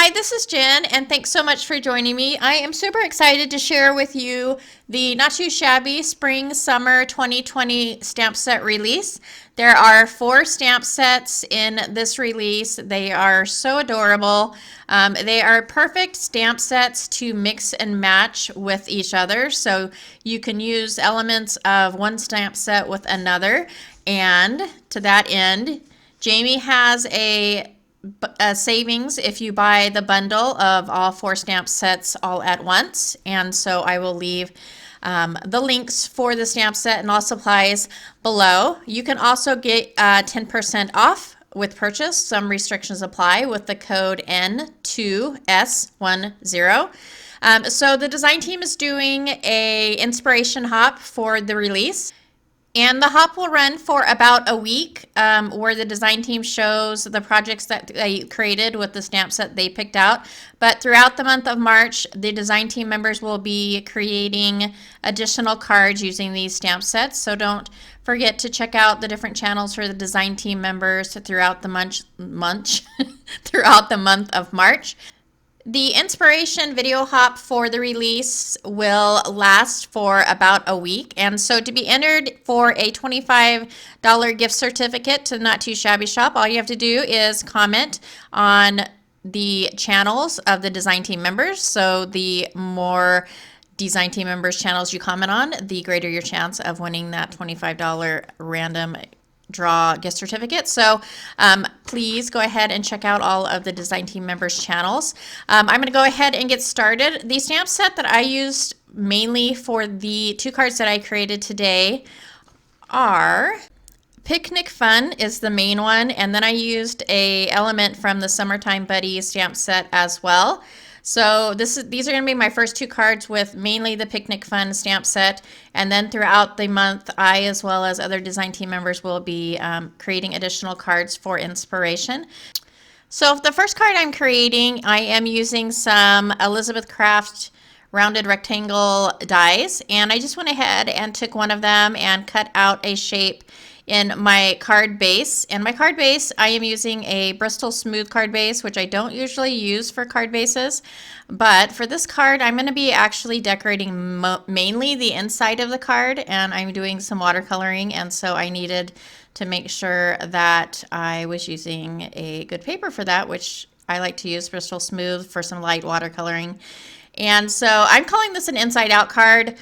Hi, this is Jen, and thanks so much for joining me. I am super excited to share with you the Not Too Shabby Spring Summer 2020 stamp set release. There are 4 stamp sets in this release. They are so adorable. They are perfect stamp sets to mix and match with each other, so you can use elements of one stamp set with another. And to that end, Jamie has a savings if you buy the bundle of all 4 stamp sets all at once, and so I will leave the links for the stamp set and all supplies below. You can also get 10% off with purchase. Some restrictions apply with the code N2S10. So the design team is doing a inspiration hop for the release. And the hop will run for about a week, where the design team shows the projects that they created with the stamp set they picked out. But throughout the month of March, the design team members will be creating additional cards using these stamp sets. So don't forget to check out the different channels for the design team members throughout the throughout the month of March. The inspiration video hop for the release will last for about a week, and so to be entered for a $25 gift certificate to Not Too Shabby Shop, all you have to do is comment on the channels of the design team members. So the more design team members channels you comment on, the greater your chance of winning that $25 random draw gift certificate. So please go ahead and check out all of the design team members channels. I'm going to go ahead and get started. The stamp set that I used mainly for the 2 cards that I created today are Picnic Fun is the main one, and then I used a element from the Summertime Buddy stamp set as well. So these are going to be my first 2 cards with mainly the Picnic Fun stamp set, and then throughout the month, I as well as other design team members will be creating additional cards for inspiration. So the first card I'm creating, I am using some Elizabeth Craft rounded rectangle dies, and I just went ahead and took one of them and cut out a shape in my card base. And my card base, I am using a Bristol smooth card base, which I don't usually use for card bases, but for this card I'm going to be actually decorating mainly the inside of the card, and I'm doing some watercoloring, and so I needed to make sure that I was using a good paper for that, which I like to use Bristol smooth for some light watercoloring. And so I'm calling this an inside out card.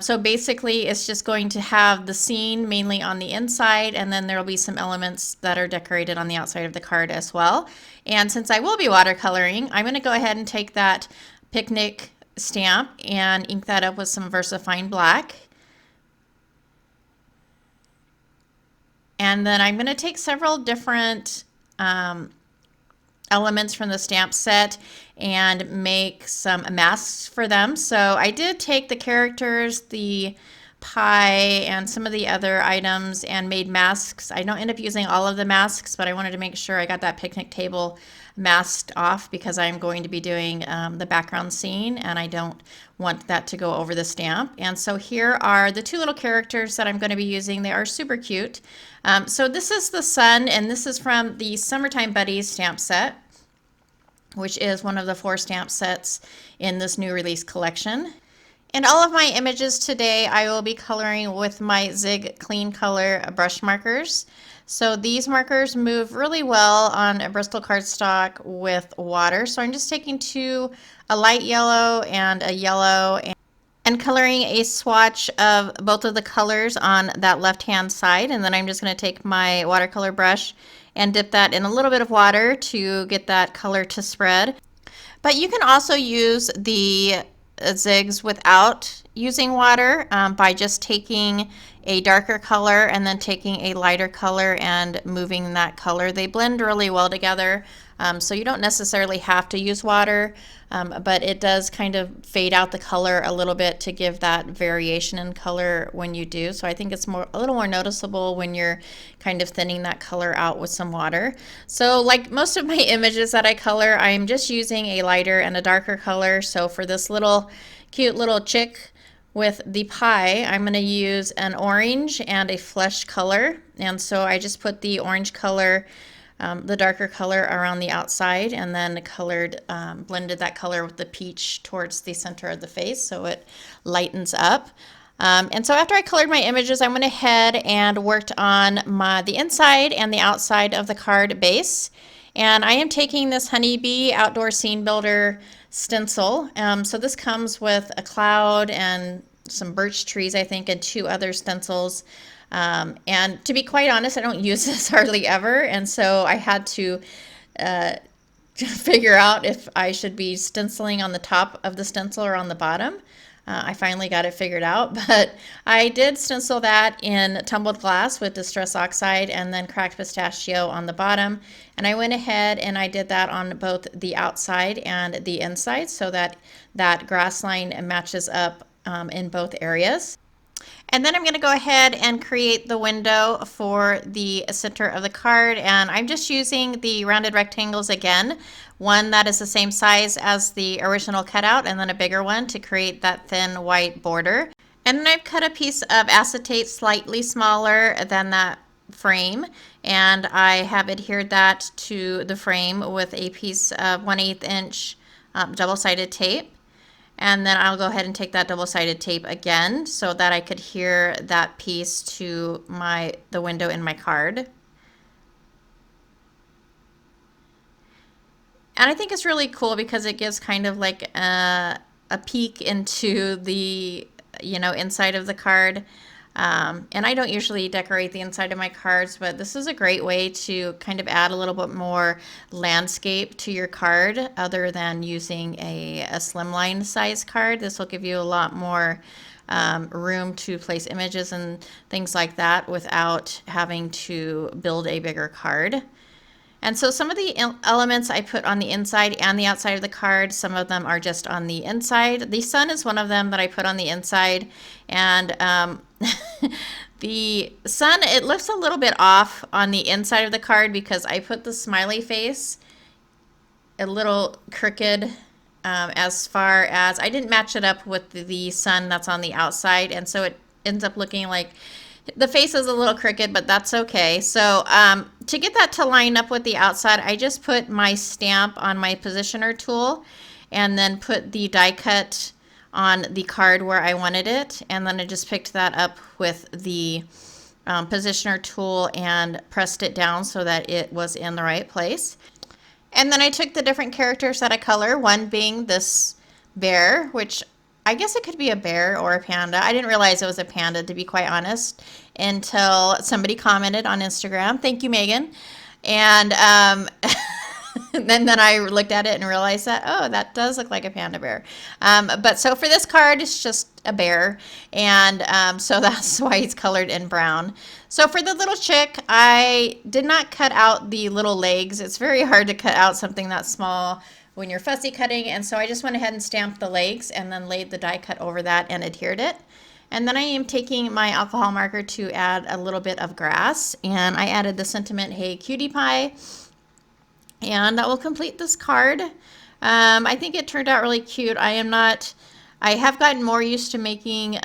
So basically it's just going to have the scene mainly on the inside, and then there will be some elements that are decorated on the outside of the card as well. And since I will be watercoloring, I'm going to go ahead and take that picnic stamp and ink that up with some VERSAFINE black. And then I'm going to take several different elements from the stamp set and make some masks for them. So I did take the characters, the pie, and some of the other items and made masks. I don't end up using all of the masks, but I wanted to make sure I got that picnic table masked off because I'm going to be doing the background scene, and I don't want that to go over the stamp. And so here are the 2 little characters that I'm going to be using. They are super cute. So this is the sun, and this is from the Summertime Buddies stamp set, which is one of the 4 stamp sets in this new release collection. And all of my images today I will be coloring with my Zig Clean Color brush markers. So these markers move really well on a Bristol cardstock with water. So I'm just taking a light yellow and a yellow and coloring a swatch of both of the colors on that left hand side, and then I'm just going to take my watercolor brush and dip that in a little bit of water to get that color to spread. But you can also use the zigs without using water by just taking a darker color and then taking a lighter color and moving that color. They blend really well together, so you don't necessarily have to use water, but it does kind of fade out the color a little bit to give that variation in color when you do. So I think it's a little more noticeable when you're kind of thinning that color out with some water. So like most of my images that I color, I'm just using a lighter and a darker color. So for this cute little chick with the pie, I'm going to use an orange and a flesh color, and so I just put the orange color the darker color around the outside, and then colored, blended that color with the peach towards the center of the face so it lightens up. And so after I colored my images, I went ahead and worked on the inside and the outside of the card base. And I am taking this Honeybee Outdoor Scene Builder stencil. So this comes with a cloud and some birch trees, I think, and 2 other stencils. And to be quite honest, I don't use this hardly ever. And so I had to figure out if I should be stenciling on the top of the stencil or on the bottom. I finally got it figured out, but I did stencil that in tumbled glass with Distress Oxide and then cracked pistachio on the bottom. And I went ahead and I did that on both the outside and the inside so that that grass line matches up in both areas. And then I'm going to go ahead and create the window for the center of the card, and I'm just using the rounded rectangles again, one that is the same size as the original cutout and then a bigger one to create that thin white border. And then I've cut a piece of acetate slightly smaller than that frame, and I have adhered that to the frame with a piece of 1/8 inch double-sided tape. And then I'll go ahead and take that double-sided tape again so that I could adhere that piece to the window in my card. And I think it's really cool because it gives kind of like a peek into the, inside of the card. And I don't usually decorate the inside of my cards, but this is a great way to kind of add a little bit more landscape to your card other than using a slimline size card. This will give you a lot more room to place images and things like that without having to build a bigger card. And so some of the elements I put on the inside and the outside of the card, some of them are just on the inside. The sun is one of them that I put on the inside, and the sun, it looks a little bit off on the inside of the card because I put the smiley face a little crooked as far as I didn't match it up with the sun that's on the outside, and so it ends up looking like the face is a little crooked, but that's okay. So to get that to line up with the outside, I just put my stamp on my positioner tool and then put the die cut on the card where I wanted it. And then I just picked that up with the positioner tool and pressed it down so that it was in the right place. And then I took the different characters that I color, one being this bear, which I guess it could be a bear or a panda. I didn't realize it was a panda, to be quite honest, until somebody commented on Instagram. Thank you, Megan. And then I looked at it and realized that, oh, that does look like a panda bear. But so for this card, it's just a bear. And so that's why it's colored in brown. So for the little chick, I did not cut out the little legs. It's very hard to cut out something that small when you're fussy cutting, and so I just went ahead and stamped the legs and then laid the die cut over that and adhered it. And then I am taking my alcohol marker to add a little bit of grass, and I added the sentiment, "Hey Cutie Pie," and that will complete this card. I think it turned out really cute. I have gotten more used to making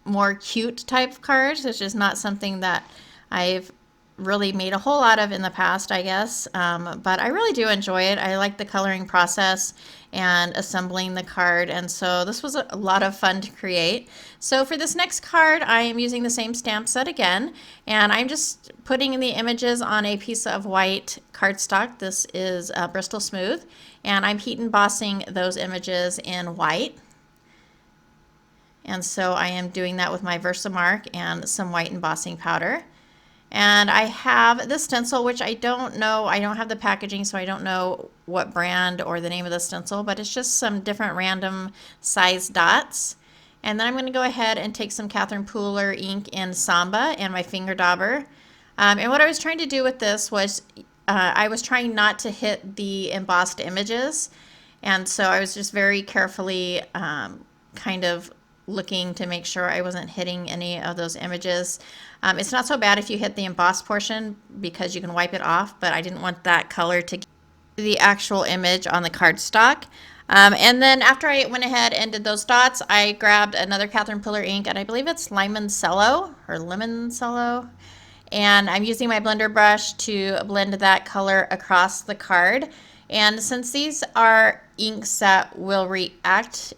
more cute type cards, which is not something that I've really made a whole lot of in the past, I guess, but I really do enjoy it. I like the coloring process and assembling the card, and so this was a lot of fun to create. So for this next card, I am using the same stamp set again, and I'm just putting the images on a piece of white cardstock. This is Bristol Smooth, and I'm heat embossing those images in white. And so I am doing that with my Versamark and some white embossing powder. And I have the stencil, which I don't know, I don't have the packaging, so I don't know what brand or the name of the stencil, but it's just some different random size dots. And then I'm going to go ahead and take some Catherine Pooler ink in Samba and my finger dauber. And what I was trying to do with this was I was trying not to hit the embossed images. And so I was just very carefully kind of looking to make sure I wasn't hitting any of those images. It's not so bad if you hit the embossed portion because you can wipe it off, but I didn't want that color to get the actual image on the cardstock. And then after I went ahead and did those dots, I grabbed another Catherine Pooler ink, and I believe it's Limoncello or Limoncello. and I'm using my blender brush to blend that color across the card. And since these are inks that will react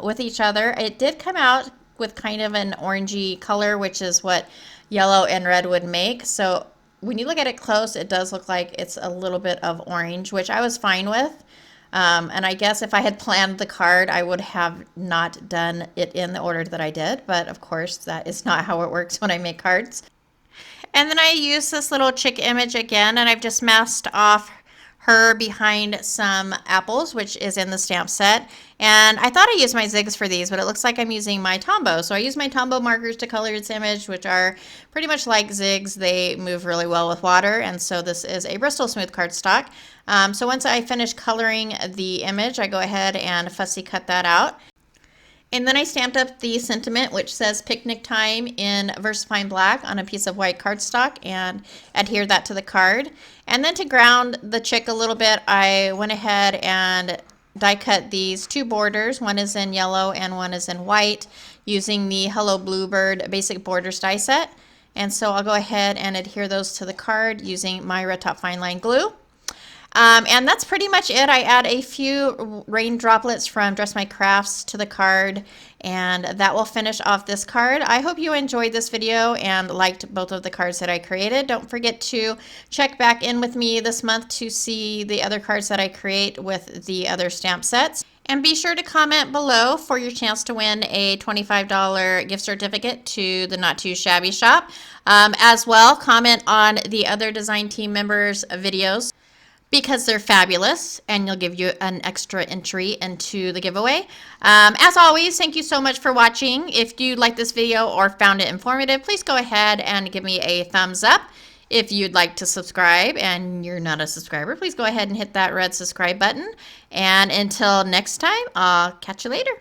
with each other, it did come out with kind of an orangey color, which is what yellow and red would make. So when you look at it close, it does look like it's a little bit of orange, which I was fine with. And I guess if I had planned the card, I would have not done it in the order that I did. But of course, that is not how it works when I make cards. And then I use this little chick image again, and I've just masked off her behind some apples, which is in the stamp set. And I thought I used my zigs for these, but it looks like I'm using my Tombow. So I use my Tombow markers to color its image, which are pretty much like zigs. They move really well with water, and so this is a Bristol smooth cardstock. So once I finish coloring the image, I go ahead and fussy cut that out. And then I stamped up the sentiment, which says picnic time in VERSAFINE black on a piece of white cardstock, and adhered that to the card. And then to ground the chick a little bit, I went ahead and die cut these two borders. One is in yellow and one is in white, using the Hello Bluebird Basic Borders die set. And so I'll go ahead and adhere those to the card using my Red Top Fine Line glue. And that's pretty much it. I add a few rain droplets from Dress My Crafts to the card, and that will finish off this card. I hope you enjoyed this video and liked both of the cards that I created. Don't forget to check back in with me this month to see the other cards that I create with the other stamp sets. And be sure to comment below for your chance to win a $25 gift certificate to the Not Too Shabby Shop. As well, comment on the other design team members' videos, because they're fabulous, and you'll give you an extra entry into the giveaway. As always, thank you so much for watching. If you liked this video or found it informative, please go ahead and give me a thumbs up. If you'd like to subscribe and you're not a subscriber, please go ahead and hit that red subscribe button. And until next time, I'll catch you later.